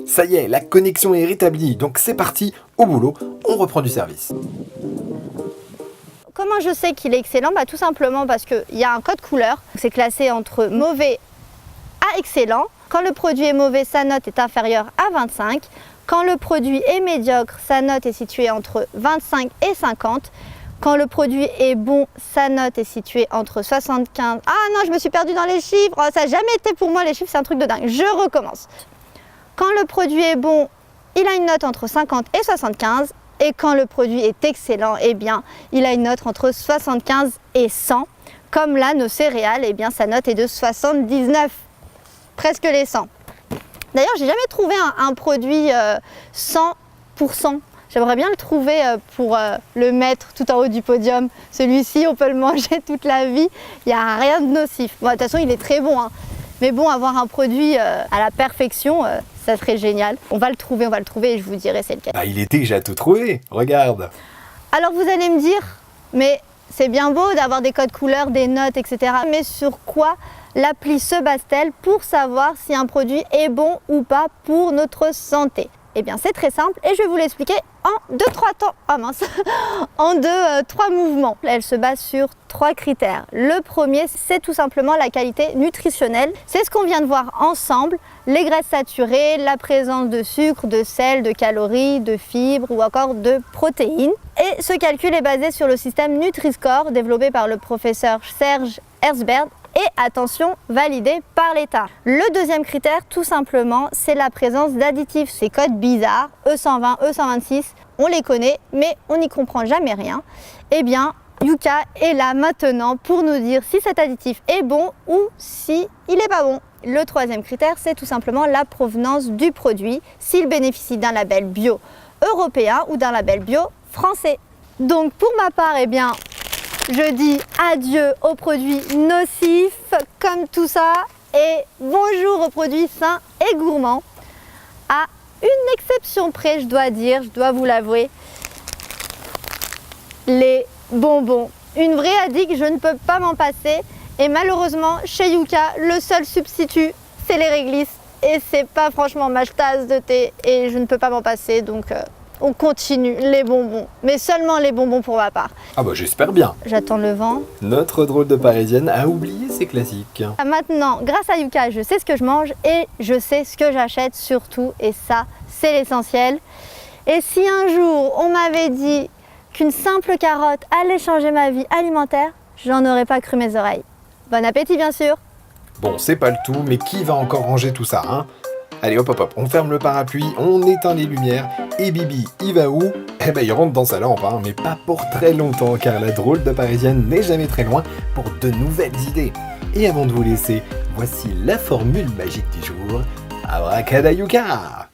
Ça y est, la connexion est rétablie, donc c'est parti, au boulot, on reprend du service. Comment je sais qu'il est excellent? Tout simplement parce qu'il y a un code couleur. C'est classé entre mauvais à excellent. Quand le produit est mauvais, sa note est inférieure à 25. Quand le produit est médiocre, sa note est située entre 25 et 50. Quand le produit est bon, sa note est située entre 75... Ah non, je me suis perdue dans les chiffres. Oh, ça n'a jamais été pour moi, les chiffres, c'est un truc de dingue. Je recommence. Quand le produit est bon, il a une note entre 50 et 75. Et quand le produit est excellent, eh bien, il a une note entre 75 et 100. Comme là, nos céréales, eh bien, sa note est de 79. Presque les 100. D'ailleurs, j'ai jamais trouvé un produit 100%. J'aimerais bien le trouver pour le mettre tout en haut du podium. Celui-ci, on peut le manger toute la vie. Il n'y a rien de nocif. Bon, de toute façon, il est très bon, hein. Mais bon, avoir un produit à la perfection, ça serait génial. On va le trouver et je vous dirai c'est lequel. Il est déjà tout trouvé, regarde. Alors vous allez me dire, mais c'est bien beau d'avoir des codes couleurs, des notes, etc. Mais sur quoi l'appli se base-t-elle pour savoir si un produit est bon ou pas pour notre santé? Eh bien c'est très simple et je vais vous l'expliquer en 3 mouvements. Elle se base sur 3 critères. Le premier, c'est tout simplement la qualité nutritionnelle. C'est ce qu'on vient de voir ensemble, les graisses saturées, la présence de sucre, de sel, de calories, de fibres ou encore de protéines. Et ce calcul est basé sur le système Nutri-Score développé par le professeur Serge Herzberg et, attention, validé par l'État. Le deuxième critère, tout simplement, c'est la présence d'additifs. Ces codes bizarres, E120, E126, on les connaît, mais on n'y comprend jamais rien. Eh bien, Yuka est là maintenant pour nous dire si cet additif est bon ou si il n'est pas bon. Le troisième critère, c'est tout simplement la provenance du produit, s'il bénéficie d'un label bio européen ou d'un label bio français. Donc pour ma part, eh bien, je dis adieu aux produits nocifs comme tout ça et bonjour aux produits sains et gourmands. À une exception près, je dois vous l'avouer, les bonbons. Une vraie addict, je ne peux pas m'en passer. Et malheureusement, chez Yuka, le seul substitut, c'est les réglisses. Et c'est pas franchement ma tasse de thé et je ne peux pas m'en passer. Donc on continue les bonbons. Mais seulement les bonbons pour ma part. J'espère bien. J'attends le vent. Notre drôle de Parisienne a oublié ses classiques. Maintenant, grâce à Yuka, je sais ce que je mange et je sais ce que j'achète surtout. Et ça, c'est l'essentiel. Et si un jour, on m'avait dit qu'une simple carotte allait changer ma vie alimentaire, j'en aurais pas cru mes oreilles. Bon appétit bien sûr. Bon, c'est pas le tout, mais qui va encore ranger tout ça, hein? Allez, hop, on ferme le parapluie, on éteint les lumières, et Bibi, il va où? Il rentre dans sa lampe, hein, mais pas pour très longtemps, car la drôle de Parisienne n'est jamais très loin pour de nouvelles idées. Et avant de vous laisser, voici la formule magique du jour, Abracadayuka!